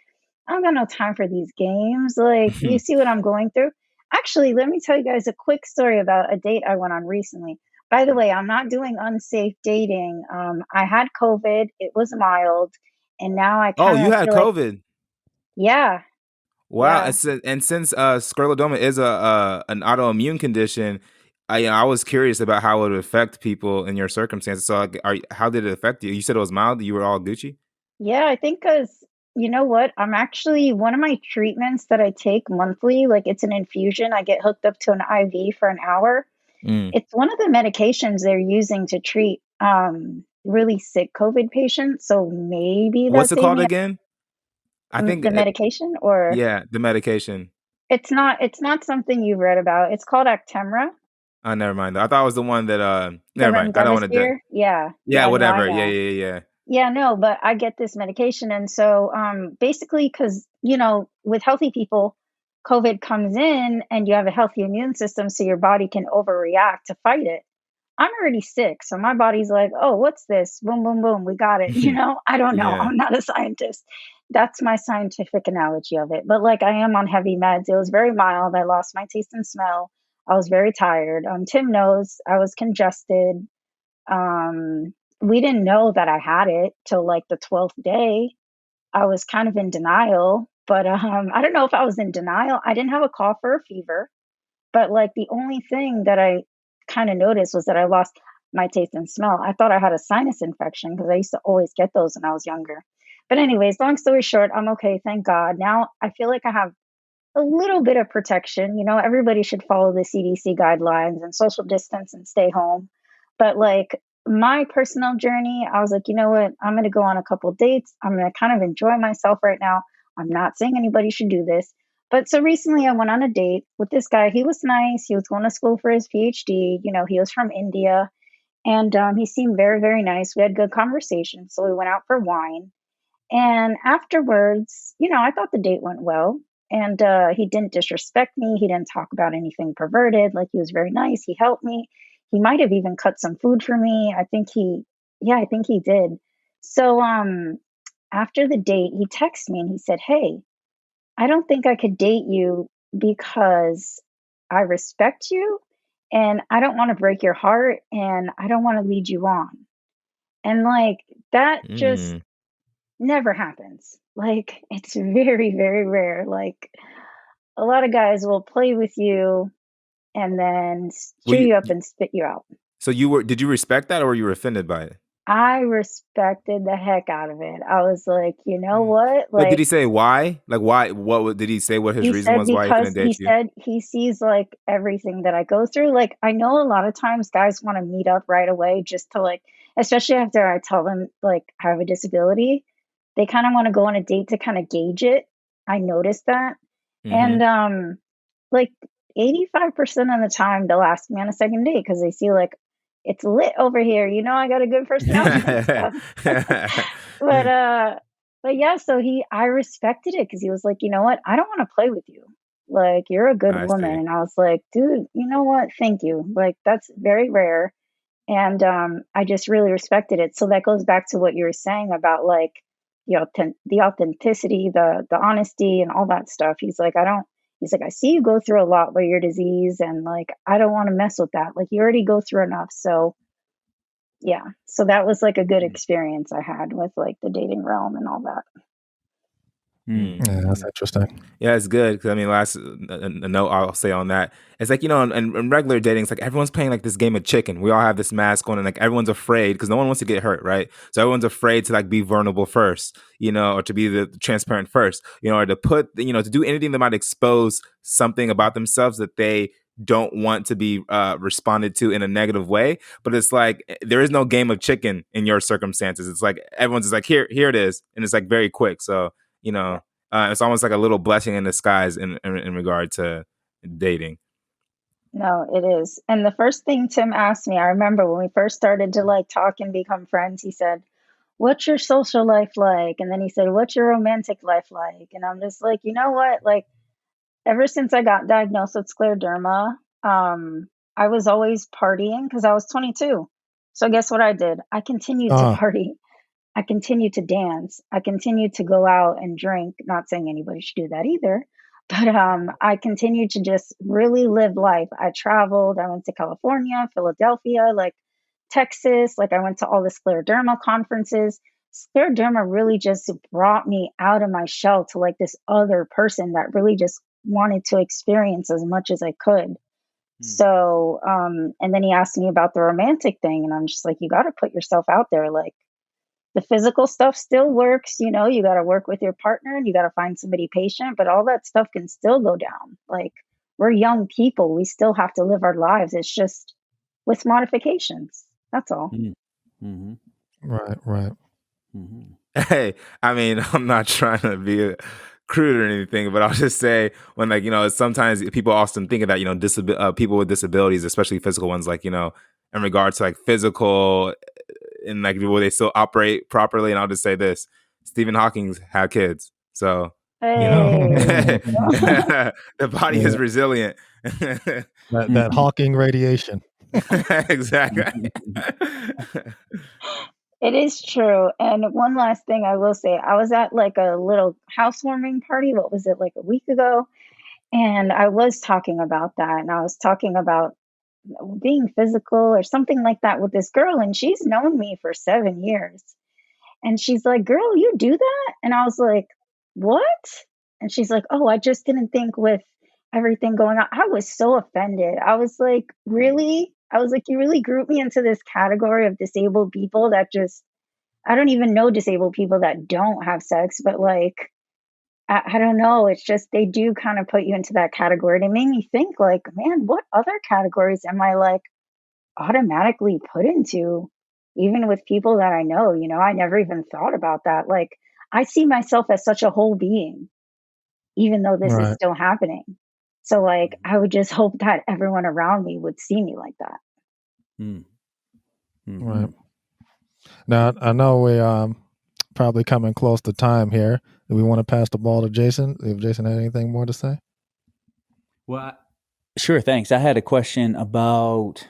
I don't got no time for these games. Like, you see what I'm going through? Actually, let me tell you guys a quick story about a date I went on recently. By the way, I'm not doing unsafe dating. I had COVID, it was mild, and now I Oh, kind you of had feel like, COVID. yeah, Wow. yeah. And since scleroderma is an autoimmune condition, I was curious about how it would affect people in your circumstances. So like, how did it affect you? You said it was mild. You were all Gucci. Yeah, I think because you know what? I'm actually one of my treatments that I take monthly, like it's an infusion. I get hooked up to an IV for an hour. Mm. It's one of the medications they're using to treat really sick COVID patients. So maybe that What's it saved called me. again? I think The medication, or yeah, the medication. it's not something you've read about. It's called Actemra, Oh, never mind. I thought it was the one that the never mind. I don't want to. remdesivir. Yeah, Yeah, yeah, no, I whatever. Yeah, know. yeah, yeah. Yeah, no, but I get this medication. And so basically, because, with healthy people, COVID comes in and you have a healthy immune system, so your body can overreact to fight it. I'm already sick. So my body's like, oh, what's this? Boom, boom, boom. We got it. I don't know. Yeah. I'm not a scientist. That's my scientific analogy of it. But like I am on heavy meds. It was very mild. I lost my taste and smell. I was very tired. Tim knows I was congested. We didn't know that I had it till like the 12th day. I was kind of in denial, but I don't know if I was in denial. I didn't have a cough or a fever, but like the only thing that I kind of noticed was that I lost my taste and smell. I thought I had a sinus infection because I used to always get those when I was younger. But anyways, long story short, I'm okay, thank God. Now I feel like I have a little bit of protection. Everybody should follow the CDC guidelines and social distance and stay home. But like my personal journey, I was like, you know what? I'm going to go on a couple dates. I'm going to kind of enjoy myself right now. I'm not saying anybody should do this. But so recently I went on a date with this guy. He was nice. He was going to school for his PhD. He was from India, and he seemed very, very nice. We had good conversation. So we went out for wine. And afterwards, I thought the date went well. And he didn't disrespect me. He didn't talk about anything perverted. Like, he was very nice. He helped me. He might have even cut some food for me. I think he did. So after the date, he texted me and he said, hey, I don't think I could date you because I respect you and I don't want to break your heart and I don't want to lead you on. And like that just Mm. never happens. Like, it's very, very rare. Like, a lot of guys will play with you and then Well, chew you up and spit you out. so did you respect that or were you offended by it? I respected the heck out of it. I was like, you know what? But did Like, he say why? Like why? Did he say what his he reason said, was why he because couldn't he date you? said he sees like everything that I go through. Like, I know a lot of times guys want to meet up right away just to like, especially after I tell them like I have a disability, they kind of want to go on a date to kind of gauge it. I noticed that. Mm-hmm. And like 85% of the time they'll ask me on a second date because they see like it's lit over here. You know, I got a good personality and stuff. But yeah, so I respected it because he was like, you know what? I don't want to play with you. Like, you're a good I woman. see. And I was like, dude, you know what? Thank you. Like, that's very rare. And I just really respected it. So that goes back to what you were saying about like the authenticity, the honesty, and all that stuff. He's like, I don't. He's like, I see you go through a lot with your disease, and like, I don't want to mess with that. Like, you already go through enough. So yeah, so that was like a good experience I had with like the dating realm and all that. Yeah, that's interesting. Yeah, it's good because I mean, last a note I'll say on that, it's like, you know, in regular dating, it's like everyone's playing like this game of chicken. We all have this mask on, and like everyone's afraid because no one wants to get hurt, right? So everyone's afraid to like be vulnerable first, you know, or to be the transparent first, you know, or to put, you know, to do anything that might expose something about themselves that they don't want to be responded to in a negative way. But it's like there is no game of chicken in your circumstances. It's like everyone's just like, here it is, and it's like very quick. So, you know. It's almost like a little blessing in disguise in regard to dating. No, it is. And the first thing Tim asked me, I remember when we first started to like talk and become friends, he said, what's your social life like? And then he said, what's your romantic life like? And I'm just like, you know what? Like, ever since I got diagnosed with scleroderma, I was always partying because I was 22. So guess what I did? I continued to party. I continued to dance. I continued to go out and drink. Not saying anybody should do that either, but I continued to just really live life. I traveled. I went to California, Philadelphia, like Texas. Like I went to all the scleroderma conferences. Scleroderma really just brought me out of my shell to like this other person that really just wanted to experience as much as I could. So, and then he asked me about the romantic thing, and I'm just like, you got to put yourself out there. Like, the physical stuff still works, you know, you got to work with your partner and you got to find somebody patient, but all that stuff can still go down. Like, we're young people, we still have to live our lives. It's just with modifications. That's all. Mm-hmm. Right. Mm-hmm. Hey, I mean, I'm not trying to be crude or anything, but I'll just say when, like, you know, sometimes people often think of that, you know, people with disabilities, especially physical ones, like, you know, in regards to like physical and like will they still operate properly? And I'll just say this: Stephen Hawking had kids, so you know Hey. the body is resilient. That Hawking radiation. Exactly. It is true. And one last thing I will say, I was at like a little housewarming party. What was it, like a week ago? And I was talking about that. And I was talking about being physical or something like that with this girl. And she's known me for 7 years. And she's like, girl, you do that? And I was like, what? And she's like, oh, I just didn't think with everything going on. I was so offended. I was like, really? I was like, you really group me into this category of disabled people that just, I don't even know disabled people that don't have sex, but like, I don't know. It's just, they do kind of put you into that category. And it made me think, like, man, what other categories am I like automatically put into, even with people that I know? You know, I never even thought about that. Like, I see myself as such a whole being, even though this is Right. still happening. So, like, I would just hope that everyone around me would see me like that. Mm-hmm. Right. Now, I know we probably coming close to time here. Do we want to pass the ball to Jason? If Jason had anything more to say? Well, sure. Thanks. I had a question about,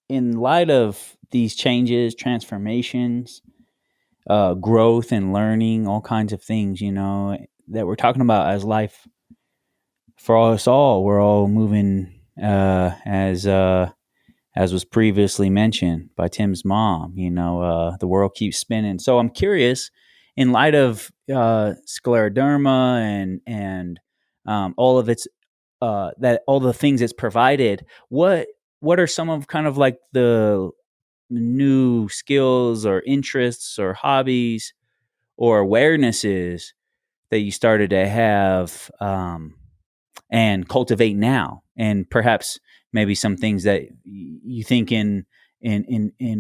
in light of these changes, transformations, growth and learning, all kinds of things, you know, that we're talking about as life for us all. We're all moving as was previously mentioned by Tim's mom. You know, the world keeps spinning. So I'm curious, in light of scleroderma and all of its that all the things it's provided, what are some of kind of like the new skills or interests or hobbies or awarenesses that you started to have and cultivate now, and perhaps maybe some things that you think in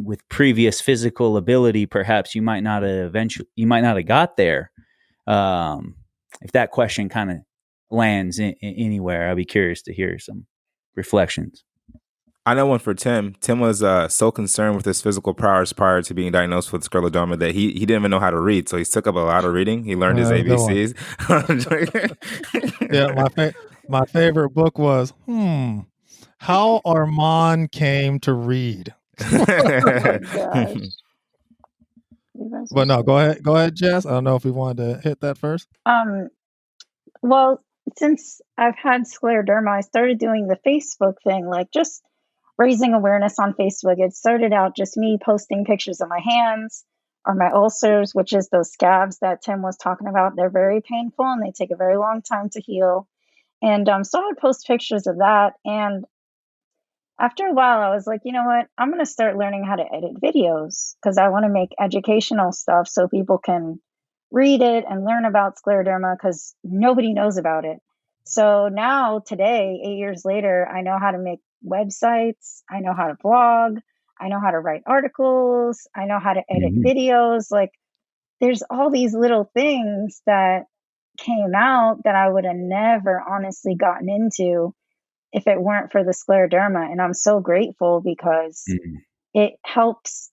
with previous physical ability, perhaps you might not have got there. If that question kind of lands anywhere. I'd be curious to hear some reflections. I know one for Tim. Tim was so concerned with his physical powers prior to being diagnosed with scleroderma that he didn't even know how to read. So he took up a lot of reading. He learned his That's a good one. ABCs. Yeah, my favorite book was How Armand Came to Read. Oh my gosh. But no, go ahead, Jess. I don't know if we wanted to hit that first. Well, since I've had scleroderma, I started doing the Facebook thing, like just raising awareness on Facebook. It started out just me posting pictures of my hands or my ulcers, which is those scabs that Tim was talking about. They're very painful and they take a very long time to heal. And so I would post pictures of that. And after a while, I was like, you know what? I'm going to start learning how to edit videos because I want to make educational stuff so people can read it and learn about scleroderma because nobody knows about it. So now, today, 8 years later, I know how to make websites. I know how to blog. I know how to write articles. I know how to edit videos. Like, there's all these little things that came out that I would have never honestly gotten into if it weren't for the scleroderma. And I'm so grateful because it helps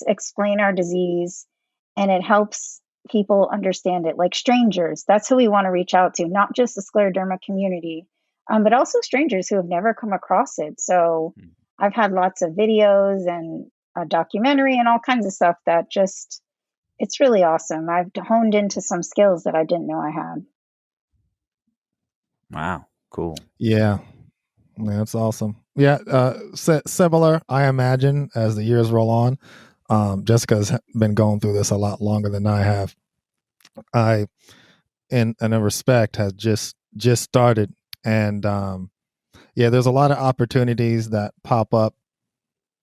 explain our disease and it helps people understand it, like strangers. That's who we want to reach out to, not just the scleroderma community, but also strangers who have never come across it. So I've had lots of videos and a documentary and all kinds of stuff that just, it's really awesome. I've honed into some skills that I didn't know I had. Wow. Cool. Yeah, that's awesome. Yeah, similar, I imagine, as the years roll on. Jessica's been going through this a lot longer than I have. I, in a respect, has just started, and yeah, there's a lot of opportunities that pop up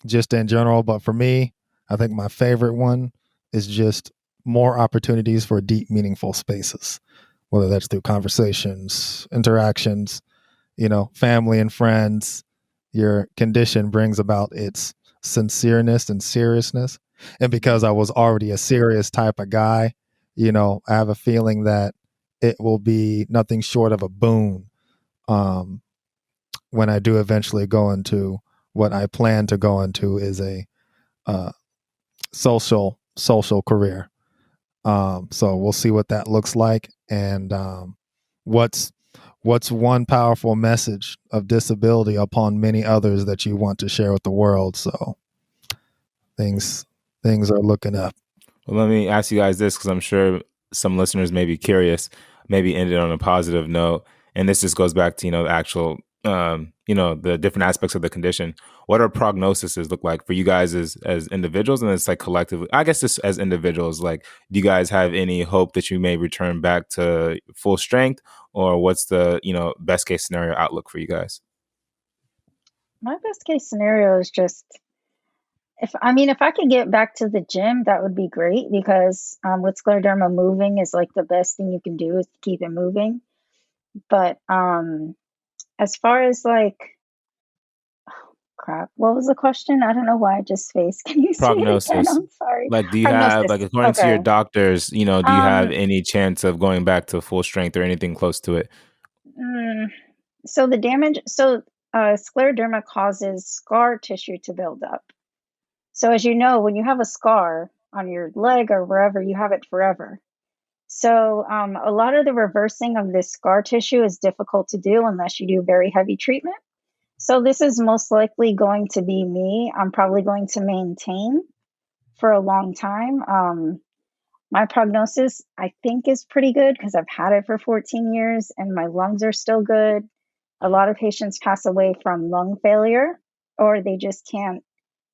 just in general. But for me, I think my favorite one is just more opportunities for deep, meaningful spaces, whether that's through conversations, interactions, family and friends. Your condition brings about its sincereness and seriousness. And because I was already a serious type of guy, I have a feeling that it will be nothing short of a boon when I do eventually go into what I plan to go into is a social career. So we'll see what that looks like, and what's one powerful message of disability upon many others that you want to share with the world. So things are looking up. Well, let me ask you guys this, because I'm sure some listeners may be curious, maybe ended on a positive note. And this just goes back to, the actual, the different aspects of the condition. What are prognoses look like for you guys as individuals, and it's like collectively, I guess just as individuals? Like, do you guys have any hope that you may return back to full strength, or what's the, best case scenario outlook for you guys? My best case scenario is just, if I could get back to the gym, that would be great, because with scleroderma, moving is like the best thing you can do is to keep it moving. But as far as like, crap, what was the question? I don't know why I just spaced. Can you say it again? I'm sorry. Like, do you have, like, according to your doctors, do you have any chance of going back to full strength or anything close to it? So the damage, scleroderma causes scar tissue to build up. So as you know, when you have a scar on your leg or wherever, you have it forever. So a lot of the reversing of this scar tissue is difficult to do unless you do very heavy treatment. So this is most likely going to be me. I'm probably going to maintain for a long time. My prognosis, I think, is pretty good because I've had it for 14 years and my lungs are still good. A lot of patients pass away from lung failure, or they just can't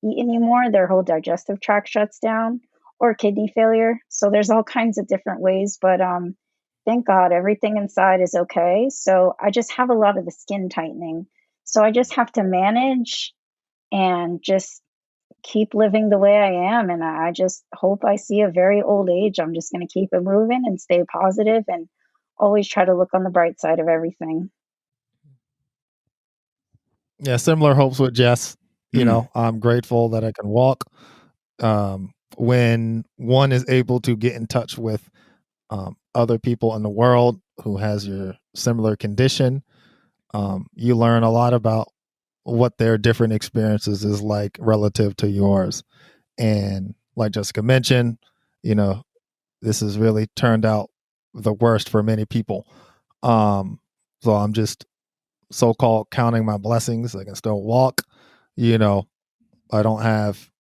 eat anymore. Their whole digestive tract shuts down, or kidney failure. So there's all kinds of different ways, but thank God everything inside is okay. So I just have a lot of the skin tightening. So I just have to manage and just keep living the way I am. And I just hope I see a very old age. I'm just going to keep it moving and stay positive and always try to look on the bright side of everything. Yeah, similar hopes with Jess. I'm grateful that I can walk. When one is able to get in touch with other people in the world, who has your similar condition. You learn a lot about what their different experiences is like relative to yours. And like Jessica mentioned, this has really turned out the worst for many people. So I'm just so-called counting my blessings. I can still walk. I don't have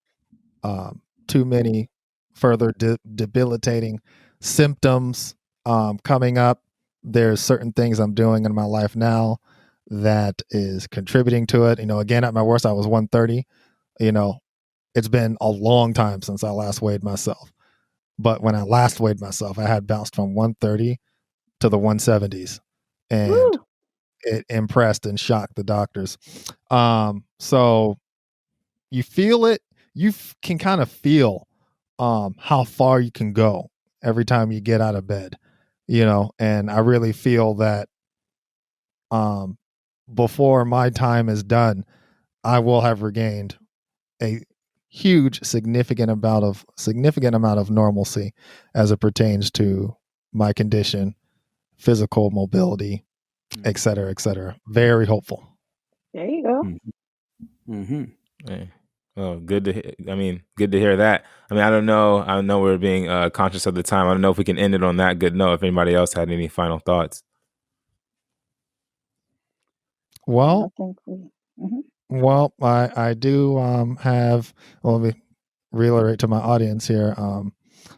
too many further debilitating symptoms coming up. There's certain things I'm doing in my life now that is contributing to it. Again, at my worst, I was 130. It's been a long time since I last weighed myself. But when I last weighed myself, I had bounced from 130 to the 170s. And Woo! it impressed and shocked the doctors. So you feel it. You can kind of feel how far you can go every time you get out of bed, and I really feel that before my time is done, I will have regained a huge, significant amount of normalcy as it pertains to my condition, physical mobility, et cetera, et cetera. Very hopeful. There you go. Mm-hmm. Hey. Oh, good to hear that. I don't know we're being conscious of the time. I don't know if we can end it on that good note. If anybody else had any final thoughts. Well, Mm-hmm. Well, I do have. Well, let me reiterate to my audience here.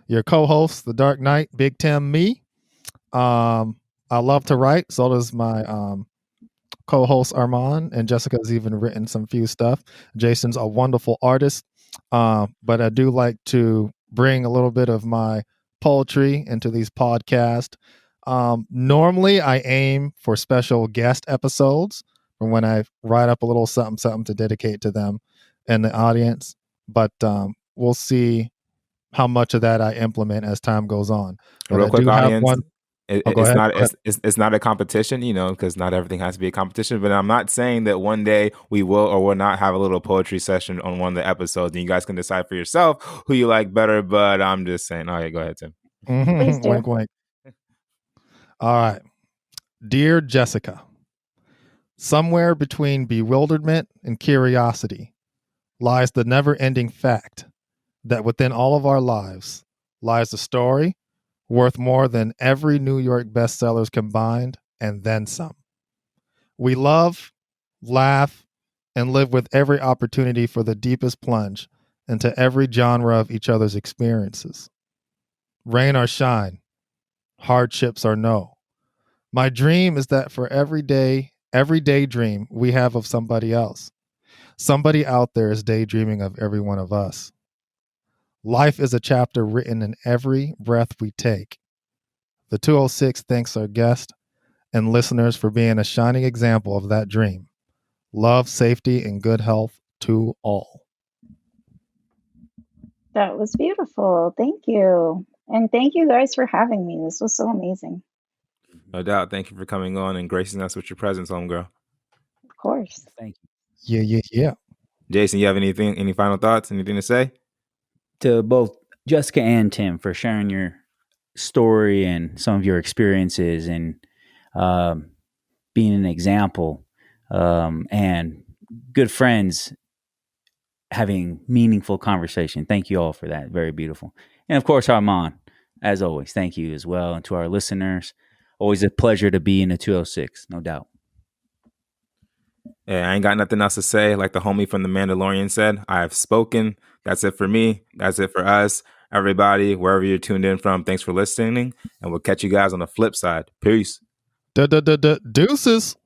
Your co-host, The Dark Knight, Big Tim, me. I love to write. So does my co-host Armand, and Jessica's even written some few stuff. Jason's a wonderful artist, but I do like to bring a little bit of my poetry into these podcasts. Normally, I aim for special guest episodes from when I write up a little something to dedicate to them and the audience. But we'll see how much of that I implement as time goes on. But Real I quick, do have audience. one. It's not a competition, because not everything has to be a competition. But I'm not saying that one day we will or will not have a little poetry session on one of the episodes, and you guys can decide for yourself who you like better. But I'm just saying. Okay, go ahead, Tim. Please do. Wink, wink. All right. Dear Jessica, somewhere between bewilderment and curiosity lies the never-ending fact that within all of our lives lies a story worth more than every New York bestsellers combined and then some. We love, laugh, and live with every opportunity for the deepest plunge into every genre of each other's experiences. Rain or shine, hardships or no. My dream is that for every daydream we have of somebody else, somebody out there is daydreaming of every one of us. Life is a chapter written in every breath we take. The 206 thanks our guest and listeners for being a shining example of that dream. Love, safety, and good health to all. That was beautiful. Thank you. And thank you guys for having me. This was so amazing. No doubt. Thank you for coming on and gracing us with your presence, homegirl. Of course. Thank you. Yeah. Jason, you have any final thoughts? Anything to say? To both Jessica and Tim for sharing your story and some of your experiences and being an example and good friends having meaningful conversation. Thank you all for that. Very beautiful. And of course, Armand, as always, thank you as well. And to our listeners, always a pleasure to be in the 206, no doubt. Yeah, I ain't got nothing else to say. Like the homie from The Mandalorian said, I have spoken. That's it for me. That's it for us. Everybody, wherever you're tuned in from, thanks for listening. And we'll catch you guys on the flip side. Peace. Deuces.